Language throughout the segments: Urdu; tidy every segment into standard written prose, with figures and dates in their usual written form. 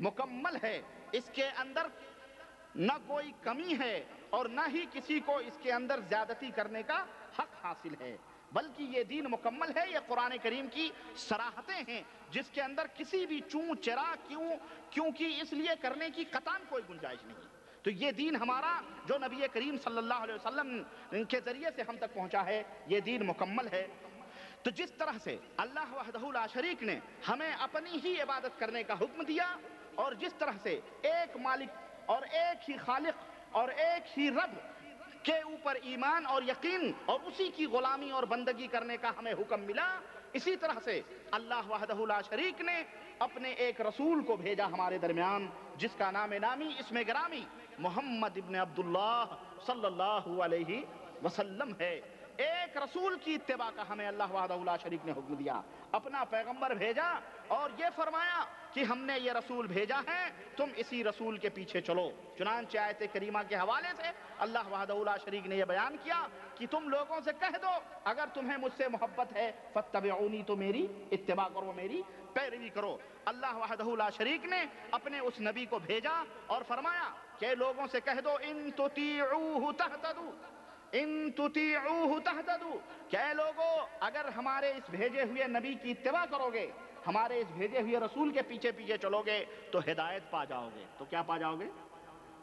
مکمل ہے، اس کے اندر نہ کوئی کمی ہے اور نہ ہی کسی کو اس کے اندر زیادتی کرنے کا حق حاصل ہے، بلکہ یہ دین مکمل ہے۔ یہ قرآن کریم کی صراحتیں ہیں جس کے اندر کسی بھی چوں چرا کیونکہ اس لیے کرنے کی قطعاً کوئی گنجائش نہیں۔ تو یہ دین ہمارا جو نبی کریم صلی اللہ علیہ وسلم کے ذریعے سے ہم تک پہنچا ہے، یہ دین مکمل ہے۔ تو جس طرح سے اللہ وحدہ لا شریک نے ہمیں اپنی ہی عبادت کرنے کا حکم دیا، اور جس طرح سے ایک مالک اور ایک ہی خالق اور ایک ہی رب کے اوپر ایمان اور یقین اور اسی کی غلامی اور بندگی کرنے کا ہمیں حکم ملا، اسی طرح سے اللہ وحدہ لا شریک نے اپنے ایک رسول کو بھیجا ہمارے درمیان، جس کا نام نامی اسم گرامی محمد ابن عبداللہ صلی اللہ علیہ وسلم ہے۔ ایک رسول کی اتباع کا ہمیں اللہ وحدہ لا شریک نے حکم دیا، اپنا پیغمبر بھیجا اور یہ فرمایا کہ ہم نے یہ رسول بھیجا ہے، تم اسی رسول کے پیچھے چلو۔ چنانچہ آیت کریمہ کے حوالے سے اللہ وحدہ لا شریک نے یہ بیان کیا کہ تم لوگوں سے کہہ دو اگر تمہیں مجھ سے محبت ہے فاتبعونی، تو میری اتباع کرو، میری پیروی کرو۔ اللہ وحدہ لا شریک نے اپنے اس نبی کو بھیجا اور فرمایا کہ لوگوں سے کہہ دو ان تطیعوہ تہتدوا، ان تطیعوہ تہتدوا، کہ اے لوگو اگر ہمارے اس بھیجے ہوئے نبی کی اتباع کرو گے، ہمارے اس بھیجے ہوئے رسول کے پیچھے پیچھے چلو گے تو ہدایت پا جاؤ گے۔ تو کیا پا جاؤ گے؟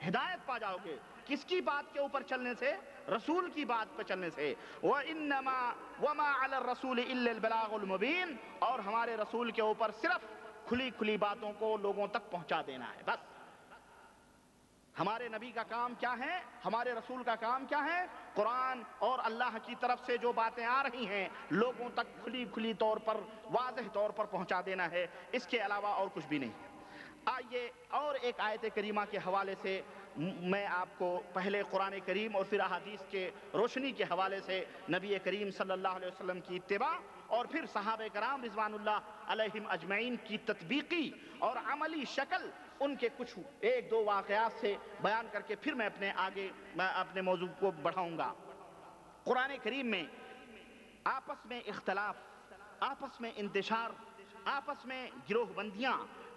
ہدایت پا جاؤ گے۔ کس کی بات کے اوپر چلنے سے؟ رسول کی بات پہ چلنے سے۔ وَإِنَّمَا وَمَا عَلَى الرَّسُولِ إِلَّا الْبَلَاغُ الْمُبِينُ، اور ہمارے رسول کے اوپر صرف کھلی کھلی باتوں کو لوگوں تک پہنچا دینا ہے، بس۔ ہمارے نبی کا کام کیا ہے؟ ہمارے رسول کا کام کیا ہے؟ قرآن اور اللہ کی طرف سے جو باتیں آ رہی ہیں لوگوں تک کھلی کھلی طور پر، واضح طور پر پہنچا دینا ہے، اس کے علاوہ اور کچھ بھی نہیں۔ آئیے اور ایک آیت کریمہ کے حوالے سے میں آپ کو پہلے قرآن کریم اور پھر احادیث کے روشنی کے حوالے سے نبی کریم صلی اللہ علیہ وسلم کی اتباع اور پھر صحابہ کرام رضوان اللہ علیہم اجمعین کی تطبیقی اور عملی شکل، ان کے کچھ ایک دو واقعات سے بیان کر کے پھر میں اپنے موضوع کو بڑھاؤں گا۔ قرآن کریم میں آپس میں اختلاف، آپس میں انتشار، آپس میں گروہ بندیاں،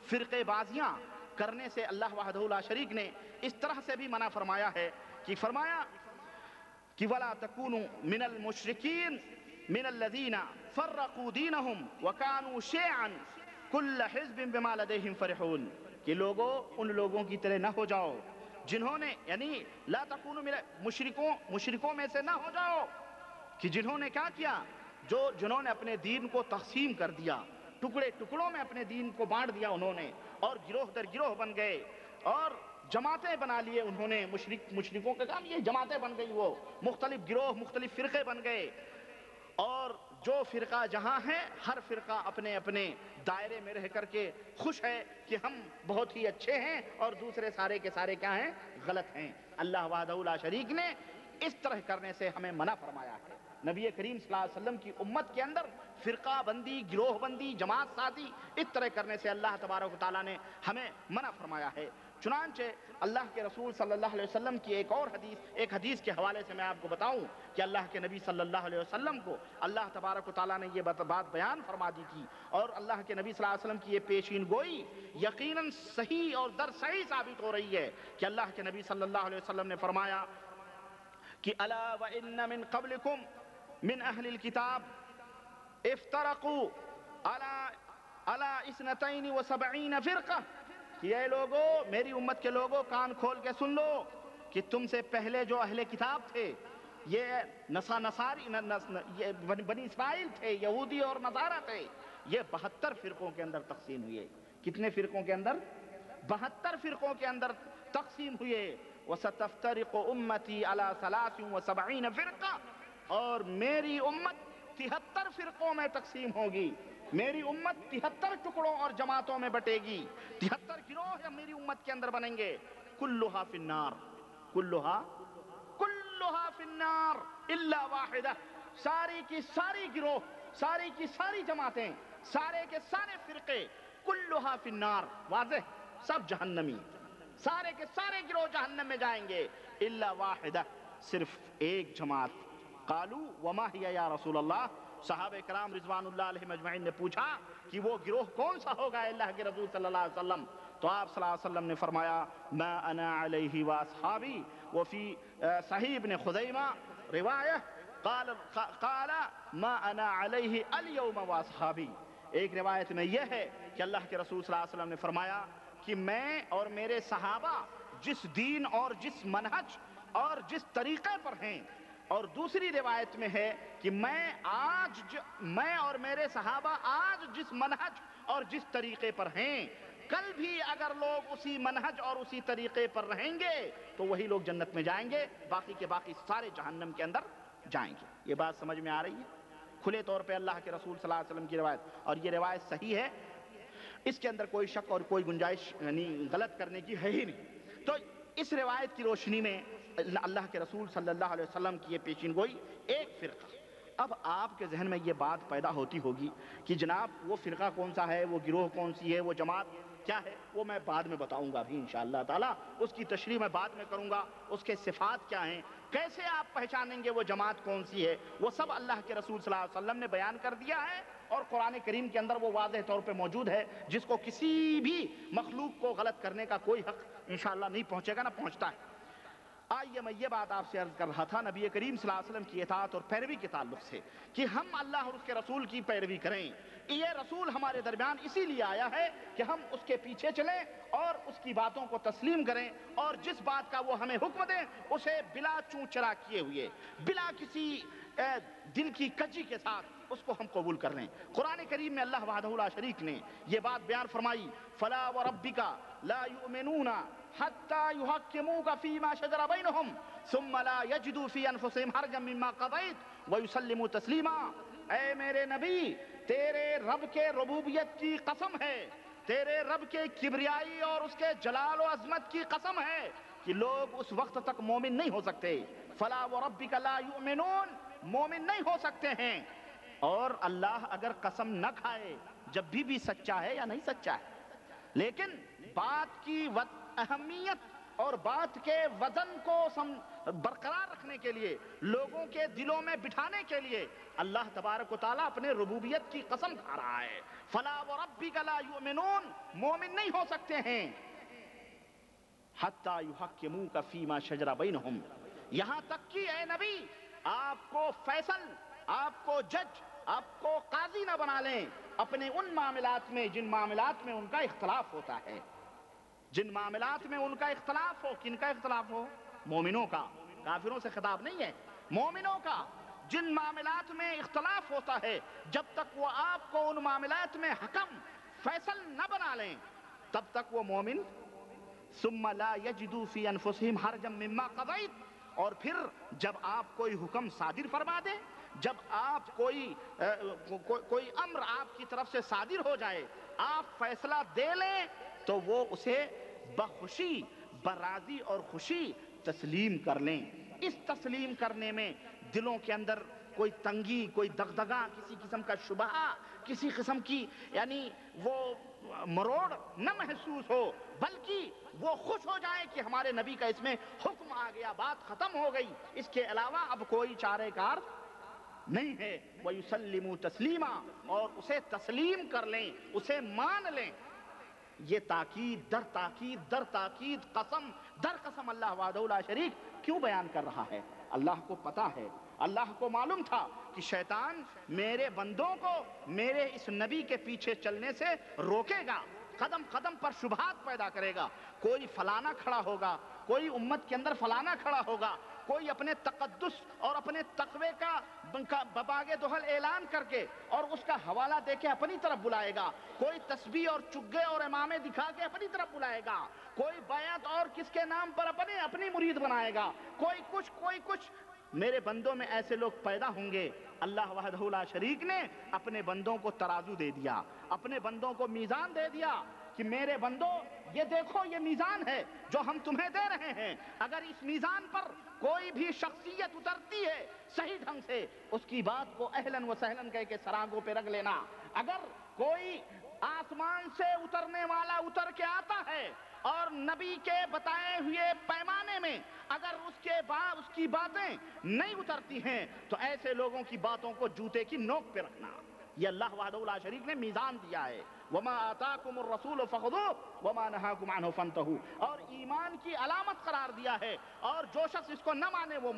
فرقے بازیاں کرنے سے اللہ وحدہ لا شریک نے اس طرح سے بھی منع فرمایا ہے کہ فرمایا کہ وَلَا تَكُونُوا مِنَ الْمُشْرِكِينَ مِنَ الَّذِينَ فَرَّقُوا دِينَهُمْ وَكَانُوا شِيَعًا كُلَّ حِزْبٍ بِمَا لَدَيْهِمْ فَرِحُونَ، کہ لوگوں ان لوگوں کی طرح نہ ہو جاؤ جنہوں نے، یعنی لا تکونوا من مشرکوں میں سے نہ ہو جاؤ کہ جنہوں نے کیا کیا، جنہوں نے اپنے دین کو تقسیم کر دیا، ٹکڑے ٹکڑوں میں اپنے دین کو بانٹ دیا انہوں نے، اور گروہ در گروہ بن گئے اور جماعتیں بنا لیے انہوں نے۔ مشرکوں کا کام یہ جماعتیں بن گئی، وہ مختلف گروہ، مختلف فرقے بن گئے، اور جو فرقہ جہاں ہے ہر فرقہ اپنے اپنے دائرے میں رہ کر کے خوش ہے کہ ہم بہت ہی اچھے ہیں اور دوسرے سارے کے سارے کیا ہیں؟ غلط ہیں۔ اللہ وحدہ لا شریک نے اس طرح کرنے سے ہمیں منع فرمایا ہے۔ نبی کریم صلی اللہ علیہ وسلم کی امت کے اندر فرقہ بندی، گروہ بندی، جماعت سازی اس طرح کرنے سے اللہ تبارک و تعالیٰ نے ہمیں منع فرمایا ہے۔ چنانچہ اللہ کے رسول صلی اللہ علیہ وسلم کی ایک حدیث کے حوالے سے میں آپ کو بتاؤں کہ اللہ کے نبی صلی اللہ علیہ وسلم کو اللہ تبارک و تعالیٰ نے یہ بات بیان فرما دی تھی، اور اللہ کے نبی صلی اللہ علیہ وسلم کی یہ پیشین گوئی یقیناً صحیح اور در صحیح ثابت ہو رہی ہے کہ اللہ کے نبی صلی اللہ علیہ وسلم نے فرمایا کہ الا وان من قبلکم من اہل الکتاب افترقوا على 72 فرقہ، کہ اے لوگو، میری امت کے لوگو کان کھول کے سن لو کہ تم سے پہلے جو اہل کتاب تھے، یہ بنی اسرائیل تھے، یہودی اور نصارہ تھے، یہ 72 فرقوں کے اندر تقسیم ہوئے۔ کتنے فرقوں کے اندر؟ 72 فرقوں کے اندر تقسیم ہوئے۔ وَسَتَفْتَرِقُ أُمَّتِي عَلَى 73 فرقہ، اور میری امت 73 فرقوں میں تقسیم ہوگی۔ میری امت 73 ٹکڑوں اور جماعتوں میں بٹے گی، 73 گروہ میری امت کے اندر بنیں گے۔ کلھا فی النار، کلھا فی النار الا واحدہ، ساری کی ساری گروہ، ساری کی ساری جماعتیں، سارے کے سارے فرقے، کلھا فی النار، واضح، سب جہنمی، سارے کے سارے گروہ جہنم میں جائیں گے، الا واحدہ، صرف ایک جماعت۔ قالوا وما ہی یا رسول اللہ، صحابہ کرام رضوان اللہ علیہم اجمعین نے پوچھا کہ وہ گروہ کون سا ہوگا اللہ کے رسول صلی اللہ علیہ وسلم؟ تو آپ صلی اللہ علیہ وسلم نے فرمایا ما انا علیہ واصحابی. وفی صحیح ابن خزیمہ روایہ قال ما انا علیہ اليوم واصحابی. ایک روایت میں یہ ہے کہ اللہ کے رسول صلی اللہ علیہ وسلم نے فرمایا کہ میں اور میرے صحابہ جس دین اور جس منہج اور جس طریقے پر ہیں، اور دوسری روایت میں ہے کہ میں اور میرے صحابہ آج جس منہج اور جس طریقے پر ہیں، کل بھی اگر لوگ اسی منہج اور اسی طریقے پر رہیں گے تو وہی لوگ جنت میں جائیں گے، باقی کے باقی سارے جہنم کے اندر جائیں گے. یہ بات سمجھ میں آ رہی ہے؟ کھلے طور پہ اللہ کے رسول صلی اللہ علیہ وسلم کی روایت، اور یہ روایت صحیح ہے، اس کے اندر کوئی شک اور کوئی گنجائش یعنی غلط کرنے کی ہے ہی نہیں. تو اس روایت کی روشنی میں اللہ کے رسول صلی اللہ علیہ وسلم کی یہ پیشین گوئی ایک فرقہ. اب آپ کے ذہن میں یہ بات پیدا ہوتی ہوگی کہ جناب وہ فرقہ کون سا ہے، وہ گروہ کون سی ہے، وہ جماعت کیا ہے؟ وہ میں بعد میں بتاؤں گا بھی انشاءاللہ تعالی، اس کی تشریح میں بعد میں کروں گا. اس کے صفات کیا ہیں، کیسے آپ پہچانیں گے وہ جماعت کون سی ہے، وہ سب اللہ کے رسول صلی اللہ علیہ وسلم نے بیان کر دیا ہے، اور قرآن کریم کے اندر وہ واضح طور پہ موجود ہے، جس کو کسی بھی مخلوق کو غلط کرنے کا کوئی حق انشاءاللہ نہیں پہنچے گا، نہ پہنچتا ہے. آئیے میں یہ بات آپ سے عرض کر رہا تھا نبی کریم صلی اللہ علیہ وسلم کی اطاعت اور پیروی کے تعلق سے، کہ ہم اللہ اور اس کے رسول کی پیروی کریں. یہ رسول ہمارے درمیان اسی لیے آیا ہے کہ ہم اس کے پیچھے چلیں اور اس کی باتوں کو تسلیم کریں، اور جس بات کا وہ ہمیں حکم دیں اسے بلا چوں چرا کیے ہوئے، بلا کسی دل کی کجی کے ساتھ اس کو ہم قبول کر لیں. قرآن کریم میں اللہ وحدہ لا شریک نے یہ بات بیان فرمائی، فلا وربک لا یؤمنون حتی یحکموک فیما شجر بینہم ثم لا یجدوا فی انفسہم حرجا مما قضیت ویسلموا تسلیما. اے میرے نبی، تیرے رب کے ربوبیت کی قسم ہے، تیرے رب کے کبریائی اور اس کے جلال و عظمت کی قسم ہے کہ لوگ اس وقت تک مومن نہیں ہو سکتے. فلا وربک لا یؤمنون، مومن نہیں ہو سکتے ہیں. اور اللہ اگر قسم نہ کھائے جب بھی سچا ہے یا نہیں سچا ہے، لیکن بات کی اہمیت اور بات کے وزن کو برقرار رکھنے کے لیے، لوگوں کے دلوں میں بٹھانے کے لیے اللہ تبارک و تعالیٰ اپنے ربوبیت کی قسم کھا رہا ہے. فلا وربک لا یؤمنون، مومن نہیں ہو سکتے ہیں حتی یحکموک فیما شجر بینہم، یہاں تک کہ اے نبی آپ کو فیصل، آپ کو جج، آپ کو قاضی نہ بنا لیں اپنے ان معاملات میں جن معاملات میں ان کا اختلاف ہوتا ہے. جن معاملات میں ان کا اختلاف ہو. کن کا اختلاف ہو؟ مومنوں کا. کافروں سے خطاب نہیں ہے، مومنوں کا. جن معاملات میں اختلاف ہوتا ہے، جب تک وہ آپ کو ان معاملات میں حکم فیصل نہ بنا لیں تب تک وہ مومن. ثم لا یجدوا فی انفسہم حرجا مما قضیت، اور پھر جب آپ کوئی حکم صادر فرما دیں، جب آپ کوئی امر آپ کی طرف سے صادر ہو جائے، آپ فیصلہ دے لیں، تو وہ اسے بخوشی، براضی اور خوشی تسلیم کر لیں. اس تسلیم کرنے میں دلوں کے اندر کوئی تنگی، کوئی دغدغہ، کسی قسم کا شبہ، کسی قسم کی یعنی وہ مروڑ نہ محسوس ہو، بلکہ وہ خوش ہو جائے کہ ہمارے نبی کا اس میں حکم آ گیا، بات ختم ہو گئی، اس کے علاوہ اب کوئی چارے کار نہیں ہے. وَيُسَلِّمُوا تَسْلِيمًا، اور اسے تسلیم کر لیں، اسے مان لیں. یہ تاکید در تاکید در تاکید، قسم در قسم اللہ وحدہ لا شریک کیوں بیان کر رہا ہے؟ اللہ کو پتا ہے، اللہ کو معلوم تھا کہ شیطان میرے بندوں کو میرے اس نبی کے پیچھے چلنے سے روکے گا، قدم قدم پر شبہات پیدا کرے گا. کوئی فلانا کھڑا ہوگا، کوئی امت کے اندر فلانا کھڑا ہوگا، کوئی اپنے تقدس اور اپنے تقوی کا بباغ دہل اعلان کر کے اور اس کا حوالہ دے کے اپنی طرف بلائے گا، کوئی تسبیح اور چگے اور امامے دکھا کے اپنی طرف بلائے گا، کوئی بیعت اور کس کے نام پر اپنی مرید بنائے گا، کوئی کچھ. میرے بندوں میں ایسے لوگ پیدا ہوں گے. اللہ وحدہ لا شریک نے اپنے بندوں کو ترازو دے دیا، اپنے بندوں کو میزان دے دیا کہ میرے بندوں یہ دیکھو، یہ میزان ہے جو ہم تمہیں دے رہے ہیں. اگر اس میزان پر کوئی بھی شخصیت اترتی ہے صحیح ڈھنگ سے، اس کی بات کو اہلاً و سہلاً کہہ کے سراغوں پہ رکھ لینا. اگر کوئی آسمان سے اترنے والا اتر کے آتا ہے اور نبی کے بتائے ہوئے پیمانے میں اگر اس کی باتیں نہیں اترتی ہیں تو ایسے لوگوں کی باتوں کو جوتے کی نوک پہ رکھنا. یہ اللہ وحدہ لا شریک نے میزان دیا ہے. وما آتاکم الرسول فخذوہ وما نہاکم عنہ فانتہوا، اور ایمان کی علامت قرار دیا ہے، اور جو شخص اس کو نہ مانے وہ